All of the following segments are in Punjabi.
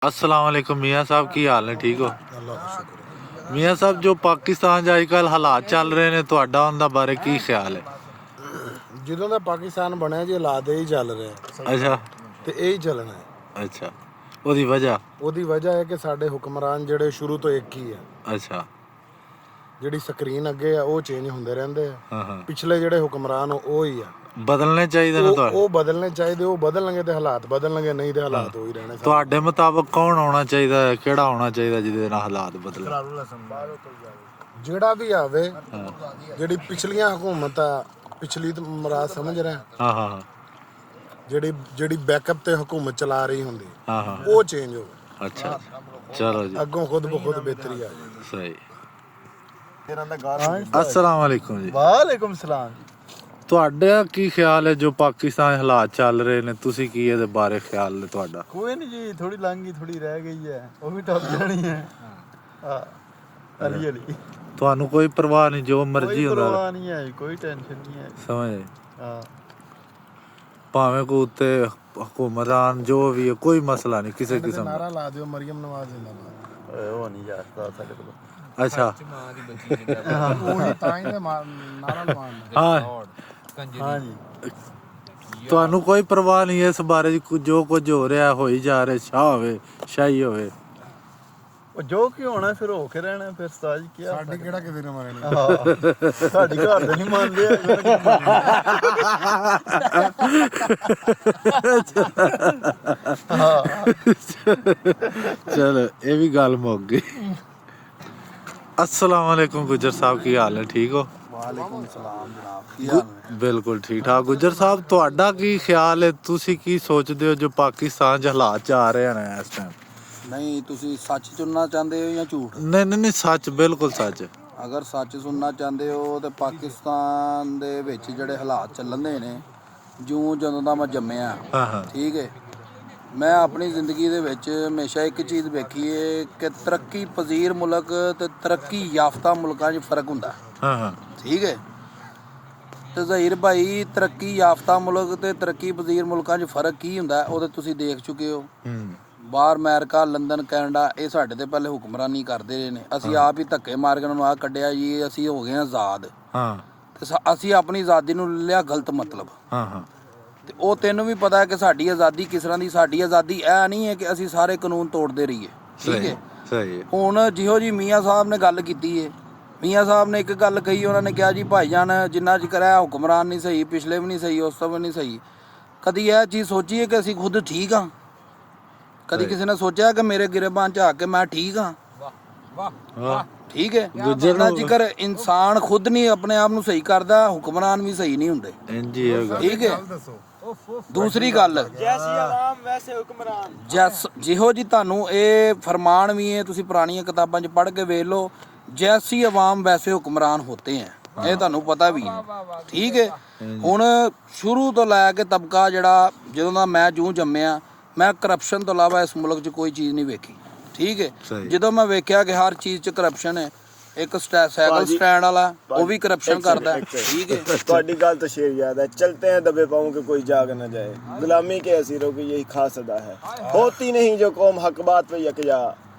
अस्सलाम वालेकुम मियाँ साहब, की हाल है? ठीक हो? मियाँ साहब, जो पाकिस्तान 'ਚ ਅੱਜਕੱਲ ਹਾਲਾਤ ਚੱਲ ਰਹੇ ਨੇ, ਤੁਹਾਡਾ ਉਹਨਾਂ ਬਾਰੇ ਕੀ ਖਿਆਲ ਹੈ? ਜਦੋਂ ਦਾ ਪਾਕਿਸਤਾਨ ਬਣਿਆ ਜੀ ਹਾਲਾਤ ਇਹ ਹੀ ਚੱਲ ਰਹੇ ਅੱਛਾ ਤੇ ਇਹ ਹੀ ਚੱਲਣਾ ਹੈ। ਅੱਛਾ, ਉਹਦੀ ਵਜ੍ਹਾ ਹੈ ਕਿ ਸਾਡੇ ਹੁਕਮਰਾਨ ਜਿਹੜੇ ਸ਼ੁਰੂ ਤੋਂ ਇੱਕ ਹੀ ਆ। ਅੱਛਾ, ਜਿਹੜੀ ਸਕਰੀਨ ਅੱਗੇ ਆ ਉਹ ਚੇਂਜ ਹੁੰਦੇ ਰਹਿੰਦੇ ਆ। ਹਾਂ ਪਿਛਲੇ ਜਿਹੜੇ ਹੁਕਮਰਾਨ ਉਹ ਹੀ ਆ। ਬਦਲਣੇ ਚਾਹੀਦੇ ਨੇ ਉਹ ਬਦਲਣੇ ਚਾਹੀਦੇ, ਉਹ ਬਦਲਣਗੇ ਤੇ ਹਾਲਾਤ ਬਦਲਣਗੇ, ਨਹੀਂ ਤੇ ਹਾਲਾਤ ਹੋ ਹੀ ਰਹਿਣੇ। ਤੁਹਾਡੇ ਮੁਤਾਬਕ ਕੌਣ ਆਉਣਾ ਚਾਹੀਦਾ ਹੈ, ਕਿਹੜਾ ਆਉਣਾ ਚਾਹੀਦਾ ਜਿਹਦੇ ਨਾਲ ਹਾਲਾਤ ਬਦਲਣ? ਜਿਹੜਾ ਵੀ ਆਵੇ, ਜਿਹੜੀ ਪਿਛਲੀਆਂ ਹਕੂਮਤਾਂ ਪਿਛਲੀ ਮਰਾਦ ਸਮਝ ਰਹੇ, ਹਾਂ ਜਿਹੜੀ ਬੈਕਅਪ ਤੇ ਹਕੂਮਤ ਚਲਾ ਰਹੀ ਹੁੰਦੀ, ਹਾਂ ਉਹ ਚੇਂਜ ਹੋਵੇ। ਅੱਛਾ, ਚਲੋ ਜੀ, ਅੱਗੋਂ ਖੁਦ ਬਖੁਦ ਬਿਹਤਰੀ ਆ ਜਾਏ। ਸਹੀ। अस्सलाम वालेकुम जी। ਵਾਲੇਕੁਮ ਸਲਾਮ। ਤੁਹਾਡਾ ਕੀ ਖਿਆਲ ਹੈ ਜੋ ਪਾਕਿਸਤਾਨ ਹਾਲਾਤ ਚੱਲ ਰਹੇ ਨੇ, ਤੁਸੀਂ ਕੀ ਇਹਦੇ ਬਾਰੇ ਖਿਆਲ ਹੈ ਤੁਹਾਡਾ? ਕੋਈ ਨਹੀਂ ਜੀ, ਥੋੜੀ ਲੰਘੀ ਥੋੜੀ ਰਹਿ ਗਈ ਹੈ, ਉਹ ਵੀ ਟੱਪ ਜਾਣੀ ਹੈ। ਹਾਂ, ਅਲੀ ਅਲੀ ਤੁਹਾਨੂੰ ਕੋਈ ਪਰਵਾਹ ਨਹੀਂ, ਜੋ ਮਰਜ਼ੀ ਕੋਈ ਹੁੰਦਾ ਪਰਵਾਹ ਨਹੀਂ ਹੈ, ਕੋਈ ਟੈਨਸ਼ਨ ਨਹੀਂ ਹੈ। ਸਮਝੇ? ਹਾਂ, ਭਾਵੇਂ ਕੋ ਉੱਤੇ ਹੁਕਮਰਾਨ ਜੋ ਵੀ ਹੈ, ਕੋਈ ਮਸਲਾ ਨਹੀਂ ਕਿਸੇ ਕਿਸਮ ਦਾ। ਨਾਰਾ ਲਾ ਦਿਓ ਮਰੀਮ ਨਵਾਜ਼ ਜ਼ਿੰਦਾਬਾਦ। ਓਏ ਉਹ ਨਹੀਂ ਯਾਰ ਸਾਡੇ ਕੋਲ। ਅੱਛਾ, ਉਹੀ ਤਾਂ ਹੀ ਤੇ ਨਾਰਾ ਲਵਾਉਣਾ। ਹਾਂ ਜੀ, ਤੁਹਾਨੂੰ ਕੋਈ ਪਰਵਾਹ ਨਹੀਂ ਇਸ ਬਾਰੇ? ਜੋ ਕੁਝ ਹੋ ਰਿਹਾ ਹੋ ਹੀ ਜਾ ਰਿਹਾ, ਸ਼ਾਹ ਹੋਵੇ ਸ਼ਾਹੀ ਹੋਵੇ, ਉਹ ਜੋ ਕੀ ਹੋਣਾ ਫਿਰ ਹੋ ਕੇ ਰਹਿਣਾ। ਫਿਰ ਉਸਤਾਦ ਜੀ ਕੀ ਸਾਡੀ ਕਿਹੜਾ ਕਿਸੇ ਨੇ ਮਾਰਨੀ। ਹਾਂ, ਸਾਡੀ ਘਰ ਦੇ ਨਹੀਂ ਮੰਨਦੇ। ਚਲੋ ਇਹ ਵੀ ਗੱਲ ਮੁੱਕ ਗਈ। अस्सलाम वालेकुम गुजर साहब, की हाल है? ठीक हो? ਵਾਲੇਕੁਮ ਸਲਾਮ ਜਨਾਬ, ਕੀ ਹਾਲ ਹੈ? ਬਿਲਕੁਲ ਠੀਕ ਠਾਕ। ਗੁਜਰ ਸਾਹਿਬ, ਤੁਹਾਡਾ ਕੀ ਖਿਆਲ ਹੈ? ਤੁਸੀਂ ਕੀ ਸੋਚਦੇ ਹੋ ਜੋ ਪਾਕਿਸਤਾਨ 'ਚ ਹਾਲਾਤ 'ਚ ਆ ਰਹੇ ਨੇ ਇਸ ਟਾਈਮ? ਨਹੀਂ, ਤੁਸੀਂ ਸੱਚ ਚੁਣਨਾ ਚਾਹੁੰਦੇ ਹੋ ਜਾਂ ਝੂਠ? ਨਹੀਂ, ਸੱਚ, ਬਿਲਕੁਲ ਸੱਚ। ਅਗਰ ਸੱਚ ਸੁਣਨਾ ਚਾਹੁੰਦੇ ਹੋ ਤੇ ਪਾਕਿਸਤਾਨ ਦੇ ਵਿੱਚ ਜਿਹੜੇ ਹਾਲਾਤ ਚੱਲਦੇ ਨੇ, ਜਦੋਂ ਦਾ ਮੈਂ ਜੰਮਿਆ, ਹਾਂ ਠੀਕ ਹੈ, ਮੈਂ ਆਪਣੀ ਜ਼ਿੰਦਗੀ ਦੇ ਵਿੱਚ ਹਮੇਸ਼ਾ ਇੱਕ ਚੀਜ਼ ਵੇਖੀ ਹੈ ਕਿ ਤਰੱਕੀ ਪਜ਼ੀਰ ਮੁਲਕ ਤੇ ਤਰੱਕੀ ਯਾਫਤਾ ਮੁਲਕਾਂ 'ਚ ਫਰਕ ਹੁੰਦਾ। ਹਾਂ ਠੀਕ ਹੈ, ਤੇ ਜ਼ਹੀਰ ਭਾਈ, ਤਰੱਕੀ ਯਾਫਤਾ ਮੁਲਕ ਤੇ ਤਰੱਕੀ ਪਜ਼ੀਰ ਮੁਲਕਾਂ 'ਚ ਫਰਕ ਕੀ ਹੁੰਦਾ ਉਹ ਤੇ ਤੁਸੀਂ ਦੇਖ ਚੁੱਕੇ ਹੋ। ਬਾਹਰ ਅਮਰੀਕਾ, ਲੰਦਨ, ਕੈਨੇਡਾ, ਇਹ ਸਾਡੇ ਤੇ ਪਹਿਲੇ ਹੁਕਮਰਾਨੀ ਕਰਦੇ ਰਹੇ ਨੇ। ਅਸੀਂ ਆਪ ਹੀ ਧੱਕੇ ਮਾਰ ਕੇ ਉਹਨਾਂ ਨੂੰ ਆਹ ਕੱਢਿਆ ਜੀ, ਅਸੀਂ ਹੋ ਗਏ ਹਾਂ ਆਜ਼ਾਦ। ਹਾਂ, ਤੇ ਅਸੀਂ ਆਪਣੀ ਆਜ਼ਾਦੀ ਨੂੰ ਲਿਆ ਗਲਤ ਮਤਲਬ। ਹਾਂ ਤੇ ਉਹ ਤੈਨੂੰ ਵੀ ਪਤਾ ਹੈ ਕਿ ਸਾਡੀ ਆਜ਼ਾਦੀ ਕਿਸ ਤਰ੍ਹਾਂ ਦੀ। ਸਾਡੀ ਆਜ਼ਾਦੀ ਇਹ ਨਹੀਂ ਹੈ ਕਿ ਅਸੀਂ ਸਾਰੇ ਕਾਨੂੰਨ ਤੋੜਦੇ ਰਹੀਏ। ਠੀਕ ਹੈ, ਸਹੀ। ਹੁਣ ਜਿਹੋ ਜੀ ਮੀਆਂ ਸਾਹਿਬ ਨੇ ਗੱਲ ਕੀਤੀ ਹੈ, ਮੀਆਂ ਸਾਹਿਬ ਨੇ ਇੱਕ ਗੱਲ ਕਹੀ, ਉਹਨਾਂ ਨੇ ਕਿਹਾ ਜੀ ਭਾਈਜਾਨ ਜਿੰਨਾ ਚਿਰ ਇਹ ਹੁਕਮਰਾਨ ਨਹੀਂ ਸਹੀ, ਪਿਛਲੇ ਵੀ ਨਹੀਂ ਸਹੀ, ਉਸ ਤੋਂ ਵੀ ਨਹੀਂ ਸਹੀ। ਕਦੀ ਇਹ ਚੀਜ਼ ਸੋਚੀਏ ਕਿ ਅਸੀਂ ਖੁਦ ਠੀਕ ਹਾਂ? ਕਦੀ ਕਿਸੇ ਨੇ ਸੋਚਿਆ ਕਿ ਮੇਰੇ ਗਿਰਬਾਨ ਚ ਆ ਕੇ ਮੈਂ ਠੀਕ ਹਾਂ? ਵਾਹ, ਠੀਕ ਹੈ, ਜਿੰਨਾ ਚਿਰ ਇਨਸਾਨ ਖੁਦ ਨਹੀਂ ਆਪਣੇ ਆਪ ਨੂੰ ਸਹੀ ਕਰਦਾ, ਹੁਕਮਰਾਨ ਵੀ ਸਹੀ ਨਹੀਂ ਹੁੰਦੇ। ਇੰਜੀ ਹੈਗਾ। ਠੀਕ ਹੈ, ਦੂਸਰੀ ਗੱਲ, ਜੈਸੀ ਆਵਾਮ ਵੈਸੇ ਹੁਕਮਰਾਨ। ਜਿਹੋ ਜੀ ਤੁਹਾਨੂੰ ਇਹ ਫਰਮਾਨ ਵੀ ਹੈ, ਤੁਸੀਂ ਪੁਰਾਣੀਆਂ ਕਿਤਾਬਾਂ 'ਚ ਪੜ੍ਹ ਕੇ ਵੇਖ ਲਓ, ਜੈਸੀ ਆਵਾਮ ਵੈਸੇ ਹੁਕਮਰਾਨ ਹੋਤੇ ਹੈ, ਇਹ ਤੁਹਾਨੂੰ ਪਤਾ ਵੀ ਹੈ। ਠੀਕ ਹੈ, ਹੁਣ ਸ਼ੁਰੂ ਤੋਂ ਲੈ ਕੇ ਤਬਕਾ ਜਿਹੜਾ, ਜਦੋਂ ਦਾ ਮੈਂ ਜੰਮਿਆ, ਮੈਂ ਕਰਪਸ਼ਨ ਤੋਂ ਇਲਾਵਾ ਇਸ ਮੁਲਕ 'ਚ ਕੋਈ ਚੀਜ਼ ਨਹੀਂ ਵੇਖੀ। ਠੀਕ ਹੈ, ਜਦੋਂ ਮੈਂ ਵੇਖਿਆ ਕਿ ਹਰ ਚੀਜ਼ 'ਚ ਕਰਪਸ਼ਨ ਹੈ, ਇੱਕ ਸਾਈਕਲ ਸਟੈਂਡ ਵਾਲਾ ਉਹ ਵੀ ਕਰਪਸ਼ਨ ਕਰਦਾ ਹੈ। ठीक है, ਤੁਹਾਡੀ ਗੱਲ तो शेर याद है, चलते हैं दबे पाँव के कोई जाग न जाए, गुलामी के असीरों की यही खास अदा है, होती नहीं जो कौम हक बात पे यकजा,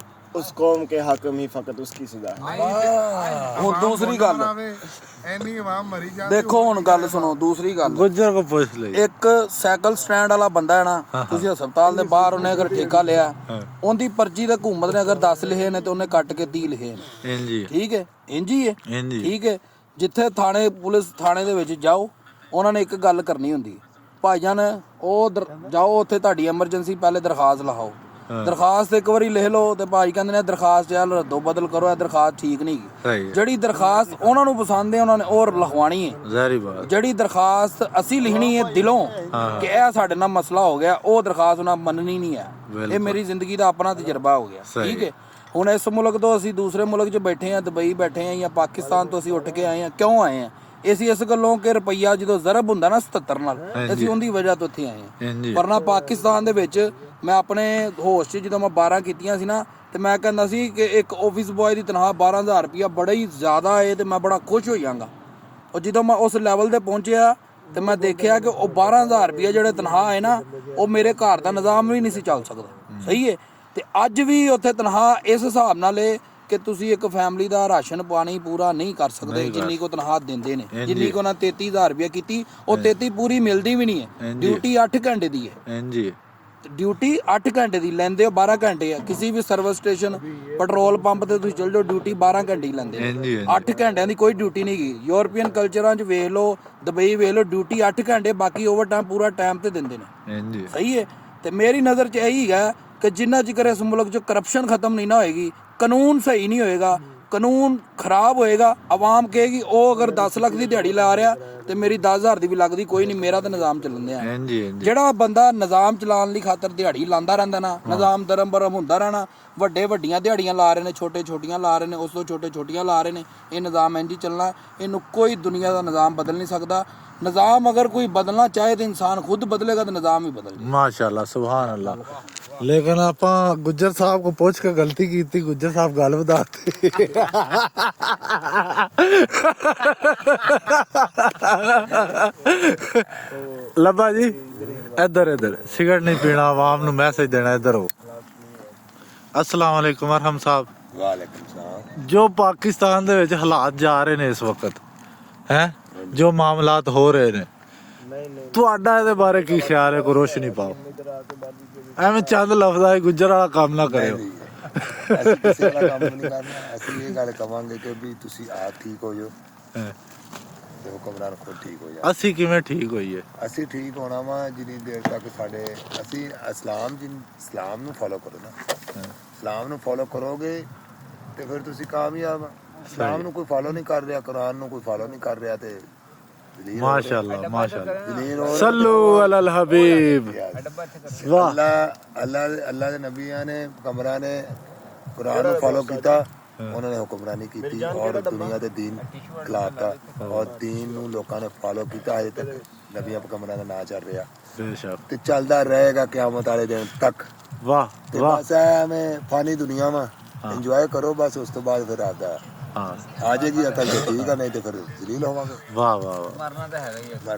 उस कौम के हाकिम ही फकत उसकी सजा है। ਹੁਣ ਦੂਸਰੀ ਗੱਲ ਐਨੀ ਆਵਾਮ ਮਰੀ ਜਾ। ਦੇਖੋ, ਹੁਣ ਗੱਲ ਸੁਣੋ, ਦੂਸਰੀ ਗੱਲ, ਗੁਜਰ ਕੋ ਪੁੱਛ ਲਈ। ਇੱਕ ਸਾਈਕਲ ਸਟੈਂਡ ਵਾਲਾ ਬੰਦਾ ਹੈ ਨਾ, ਤੁਸੀਂ ਹਸਪਤਾਲ ਦੇ ਬਾਹਰ ਉਹਨੇ ਅਗਰ ਠੇਕਾ ਲਿਆ, ਉਹਦੀ ਪਰਚੀ ਤੇ ਹਕੂਮਤ ਨੇ ਅਗਰ 10 ਲਿਖੇ ਨੇ ਤੇ ਉਹਨੇ ਕੱਟ ਕੇ 30 ਲਿਖੇ ਨੇ। ਇੰਜੀ ਠੀਕ ਹੈ, ਇੰਜ ਹੀ ਹੈ। ਇੰਜੀ। ਠੀਕ ਹੈ, ਜਿੱਥੇ ਪੁਲਿਸ ਥਾਣੇ ਦੇ ਵਿੱਚ ਜਾਓ, ਉਹਨਾਂ ਨੇ ਇੱਕ ਗੱਲ ਕਰਨੀ ਹੁੰਦੀ, ਭਾਈਜਾਨ ਉਹ ਜਾਓ ਉੱਥੇ ਤੁਹਾਡੀ ਐਮਰਜੈਂਸੀ, ਪਹਿਲੇ ਦਰਖਾਸਤ ਲਾਓ। ਦਰਖਾਸਤ ਇੱਕ ਵਾਰੀ ਲਿਖ ਲਓ ਤੇ ਭਾਈ ਕਹਿੰਦੇ ਨੇ ਦਰਖਾਸਤ ਚੱਲ ਰੱਦੋ ਬਦਲ ਕਰੋ, ਇਹ ਦਰਖਾਸਤ ਠੀਕ ਨਹੀਂ ਗੀ। ਜਿਹੜੀ ਦਰਖਾਸਤ ਉਹਨਾਂ ਨੂੰ ਪਸੰਦ ਹੈ, ਉਹਨਾਂ ਨੇ ਉਹ ਲਿਖਵਾਉਣੀ ਹੈ। ਜ਼ਾਹਿਰ ਬਾਤ। ਜਿਹੜੀ ਦਰਖਾਸਤ ਅਸੀਂ ਲਿਖਣੀ ਹੈ ਦਿਲੋਂ ਕਿ ਇਹ ਸਾਡੇ ਨਾਲ ਮਸਲਾ ਹੋ ਗਿਆ, ਉਹ ਦਰਖਾਸਤ ਉਹਨਾਂ ਮੰਨਣੀ ਨਹੀਂ ਹੈ। ਇਹ ਮੇਰੀ ਜ਼ਿੰਦਗੀ ਦਾ ਆਪਣਾ ਤਜਰਬਾ ਹੋ ਗਿਆ। ਠੀਕ ਹੈ, ਹੁਣ ਇਸ ਮੁਲਕ ਤੋਂ ਅਸੀਂ ਦੂਸਰੇ ਮੁਲਕ 'ਚ ਬੈਠੇ ਹਾਂ, ਦੁਬਈ ਬੈਠੇ ਹਾਂ ਜਾਂ ਪਾਕਿਸਤਾਨ ਤੋਂ ਅਸੀਂ ਉੱਠ ਕੇ ਆਏ ਹਾਂ। ਕਿਉਂ ਆਏ ਹਾਂ? ਅਸੀਂ ਇਸ ਗੱਲੋਂ ਕਿ ਰੁਪਈਆ ਜਦੋਂ ਜ਼ਰਬ ਹੁੰਦਾ ਨਾ 77 ਨਾਲ, ਅਸੀਂ ਉਹਦੀ ਵਜ੍ਹਾ ਤੋਂ ਇੱਥੇ ਆਏ ਹਾਂ। ਪਰ ਨਾ ਪਾਕਿਸਤਾਨ ਦੇ ਵਿੱਚ ਮੈਂ ਆਪਣੇ ਹੋਸ਼ 'ਚ ਜਦੋਂ ਮੈਂ 12 ਕੀਤੀਆਂ ਸੀ ਨਾ, ਤੇ ਮੈਂ ਕਹਿੰਦਾ ਸੀ ਕਿ ਇੱਕ ਆਫਿਸ ਬॉय ਦੀ ਤਨਖਾਹ 12,000 ਰੁਪਈਆ ਬੜਾ ਹੀ ਜ਼ਿਆਦਾ ਹੈ ਤੇ ਮੈਂ ਬੜਾ ਖੁਸ਼ ਹੋ ਜਾਂਗਾ। ਉਹ ਜਦੋਂ ਮੈਂ ਉਸ ਲੈਵਲ ਤੇ ਪਹੁੰਚਿਆ ਤੇ ਮੈਂ ਦੇਖਿਆ ਕਿ ਉਹ 12,000 ਰੁਪਈਆ ਜਿਹੜੇ ਤਨਖਾਹ ਹੈ ਨਾ, ਉਹ ਮੇਰੇ ਘਰ ਦਾ ਨਿਜ਼ਾਮ ਵੀ ਨਹੀਂ ਸੀ ਚੱਲ ਸਕਦਾ। ਸਹੀ ਹੈ, ਤੇ ਅੱਜ ਵੀ ਉੱਥੇ ਤਨਖਾਹ ਇਸ ਹਿਸਾਬ ਨਾਲ ਏ ਕਿ ਤੁਸੀਂ ਇੱਕ ਫੈਮਿਲੀ ਦਾ ਰਾਸ਼ਨ ਪਾਣੀ ਪੂਰਾ ਨਹੀਂ ਕਰ ਸਕਦੇ ਜਿੰਨੀ ਕੋ ਤਨਖਾਹ ਦਿੰਦੇ ਨੇ। ਜਿੰਨੀ ਕੋ ਨਾ 33000 ਰੁਪਏ ਕੀਤੀ, ਉਹ 33 ਪੂਰੀ ਮਿਲਦੀ ਵੀ ਨਹੀਂ ਹੈ। ਡਿਊਟੀ 8 ਘੰਟੇ ਦੀ ਹੈ। ਹਾਂਜੀ ਡਿਊਟੀ 8 ਘੰਟੇ ਦੀ ਲੈਂਦੇ ਹੋ, 12 ਘੰਟੇ ਆ। ਕਿਸੇ ਵੀ ਸਰਵਿਸ ਸਟੇਸ਼ਨ ਪੈਟਰੋਲ ਪੰਪ ਤੇ ਤੁਸੀਂ ਚਲ ਜਾਓ, ਡਿਊਟੀ 12 ਘੰਟੇ ਹੀ ਲੈਂਦੇ ਨੇ। 8 ਘੰਟਿਆਂ ਦੀ ਕੋਈ ਡਿਊਟੀ ਨਹੀਂ ਗਈ। ਯੂਰਪੀਅਨ ਕਲਚਰਾਂ 'ਚ ਵੇਖ ਲਓ, ਦੁਬਈ ਵੇਖ ਲਓ, ਡਿਊਟੀ 8 ਘੰਟੇ, ਬਾਕੀ ਓਵਰ ਟਾਈਮ ਪੂਰਾ ਟਾਈਮ ਤੇ ਦਿੰਦੇ ਨੇ। ਹਾਂਜੀ ਸਹੀ ਹੈ। ਤੇ ਮੇਰੀ ਨਜ਼ਰ 'ਚ ਇਹੀ ਹੈ ਕਿ ਜਿੰਨਾ ਚਿਰ ਇਸ ਮੁਲਕ 'ਚ ਕਰਪਸ਼ਨ ਖਤਮ ਨਹੀਂ ਨਾ ਹੋਏਗੀ, ਕਾਨੂੰਨ ਸਹੀ ਨਹੀਂ ਹੋਏਗਾ, ਕਾਨੂੰਨ ਖਰਾਬ ਹੋਏਗਾ, ਆਵਾਮ ਕਹੇਗੀ ਉਹ ਅਗਰ 10 ਲੱਖ ਦੀ ਦਿਹਾੜੀ ਲਾ ਰਿਹਾ ਤੇ ਮੇਰੀ 10,000 ਦੀ ਵੀ ਲੱਗਦੀ ਕੋਈ ਨਹੀਂ, ਮੇਰਾ ਤਾਂ ਨਿਜ਼ਾਮ ਚੱਲਣ ਦਿਆ। ਜਿਹੜਾ ਬੰਦਾ ਨਿਜ਼ਾਮ ਚਲਾਉਣ ਲਈ ਖਾਤਰ ਦਿਹਾੜੀ ਲਾਉਂਦਾ ਰਹਿੰਦਾ ਨਾ, ਨਿਜ਼ਾਮ ਦਰਮ ਬਰਮ ਹੁੰਦਾ ਰਹਿਣਾ, ਵੱਡੇ ਵੱਡੀਆਂ ਦਿਹਾੜੀਆਂ ਲਾ ਰਹੇ ਨੇ, ਛੋਟੇ ਛੋਟੀਆਂ ਲਾ ਰਹੇ ਨੇ, ਉਸ ਤੋਂ ਛੋਟੇ ਛੋਟੀਆਂ ਲਾ ਰਹੇ ਨੇ, ਇਹ ਨਿਜ਼ਾਮ ਇੰਝ ਹੀ ਚੱਲਣਾ। ਇਹਨੂੰ ਕੋਈ ਦੁਨੀਆ ਦਾ ਨਿਜ਼ਾਮ ਬਦਲ ਨਹੀਂ ਸਕਦਾ। ਨਿਜ਼ਾਮ ਅਗਰ ਕੋਈ ਬਦਲਣਾ ਚਾਹੇ ਤਾਂ ਇਨਸਾਨ ਖੁਦ ਬਦਲੇਗਾ ਤਾਂ ਨਿਜ਼ਾਮ ਹੀ ਬਦਲ ਜਾਏਗਾ। ਮਾਸ਼ਾਅੱਲਾ ਸੁਭਾਨ ਅੱਲਾ। ਲੇਕਿਨ ਆਪਾਂ ਗੁੱਜਰ ਸਾਹਿਬ ਕੋ ਪੁੱਛ ਕੇ ਗਲਤੀ ਕੀਤੀ, ਗੁੱਜਰ ਸਾਹਿਬ ਗੱਲ ਵਧਾਤੀ। ਲੱਭਾ ਜੀ ਇੱਧਰ ਸਿਗਰਟ ਨਹੀਂ ਪੀਣਾ, ਆਵਾਮ ਨੂੰ ਮੈਸੇਜ ਦੇਣਾ, ਇੱਧਰ ਹੋ। अस्सलाम वालेकुम अरहम साहब। वालेकुम सलाम। जो पाकिस्तान दे विच हालात जा रहे ने इस वक्त है, जो मामलात हो रहे ने, ਤੁਹਾਡਾ ਇਹਦੇ ਬਾਰੇ ਕੀ ਖਿਆਲ ਹੈ? ਕੋਈ ਰੋਸ਼ਨੀ ਪਾਓ। ਐਵੇਂ ਚੰਦ ਲਫ਼ਜ਼ਾਂ ਹੀ ਗੁੱਜਰ ਵਾਲਾ ਕੰਮ ਨਾ ਕਰਿਓ। ਅਸੀਂ ਕਿਸੇ ਦਾ ਕੰਮ ਨਹੀਂ ਕਰਨਾ। ਅਸੀਂ ਇਹ ਗੱਲ ਕਵਾਂਗੇ ਕਿ ਵੀ ਤੁਸੀਂ ਆਪ ਠੀਕ ਹੋ ਜਾਓ ਤੇ ਹੁਕਮਰਾਨ ਖੁਦ ਠੀਕ ਹੋ ਜਾਏ। ਅਸੀਂ ਕਿਵੇਂ ਠੀਕ ਹੋਈਏ? ਅਸੀਂ ਠੀਕ ਹੋਣਾ ਵਾ ਜਿੰਨੀ ਦੇਰ ਤੱਕ ਸਾਡੇ ਅਸੀਂ ਇਸਲਾਮ ਨੂੰ ਫੋਲੋ ਕਰੋ ਨਾ। ਇਸਲਾਮ ਨੂੰ ਫੋਲੋ ਕਰੋਗੇ ਤੇ ਫਿਰ ਤੁਸੀਂ ਕਾਮਯਾਬ ਆ। ਇਸਲਾਮ ਨੂੰ ਕੋਈ ਫੋਲੋ ਨਹੀਂ ਕਰ ਰਿਹਾ, ਕੁਰਾਨ ਨੂੰ ਕੋਈ ਫੋਲੋ ਨਹੀਂ ਕਰ ਰਿਹਾ ਤੇ ਮਾਸ਼ਾਅੱਲਾ ਮਾਸ਼ਾਅੱਲਾ ਸੱਲੂ ਅਲਲ ਹਬੀਬ। ਵਾਹ। ਅੱਲਾ ਦੇ ਨਬੀਆਂ ਨੇ ਹੁਕਮਰਾਨ ਨੇ ਕੁਰਾਨ ਨੂੰ ਫੋਲੋ ਕੀਤਾ, ਉਹਨਾਂ ਨੇ ਹੁਕਮਰਾਨੀ ਕੀਤੀ ਔਰ ਦੁਨੀਆ ਦੇ ਦੀਨ ਖਿਲਾਫਤਾ ਔਰ ਦੀਨ ਨੂੰ ਲੋਕਾਂ ਨੇ ਫੋਲੋ ਕੀਤਾ। ਅਜੇ ਤੱਕ ਨਬੀਆਂ ਹੁਕਮਰਾਨ ਦਾ ਨਾਂ ਚੱਲ ਰਿਹਾ ਬੇਸ਼ੱਕ ਤੇ ਚੱਲਦਾ ਰਹੇਗਾ ਕਿਆਮਤ ਵਾਲੇ ਦਿਨ ਤੱਕ। ਵਾਹ ਵਾਹ। ਬਸ ਐਵੇਂ ਫਾਨੀ ਦੁਨੀਆ ਵਾ ਇੰਜੋਏ ਕਰੋ ਬਸ, ਉਸ ਤੋਂ ਬਾਅਦ ਫਿਰ ਆਦਾ ਆ ਜਾਏਗੀ ਅਕਲ ਤੇ ਠੀਕ ਆ, ਨਹੀਂ ਤੇ ਫਿਰ ਜ਼ਲੀਲ ਹੋਵਾਂਗੇ। ਵਾਹ ਵਾਹ ਵਾਹ। ਮਰਨਾ ਤਾਂ ਹੈਗਾ ਹੀ ਆ।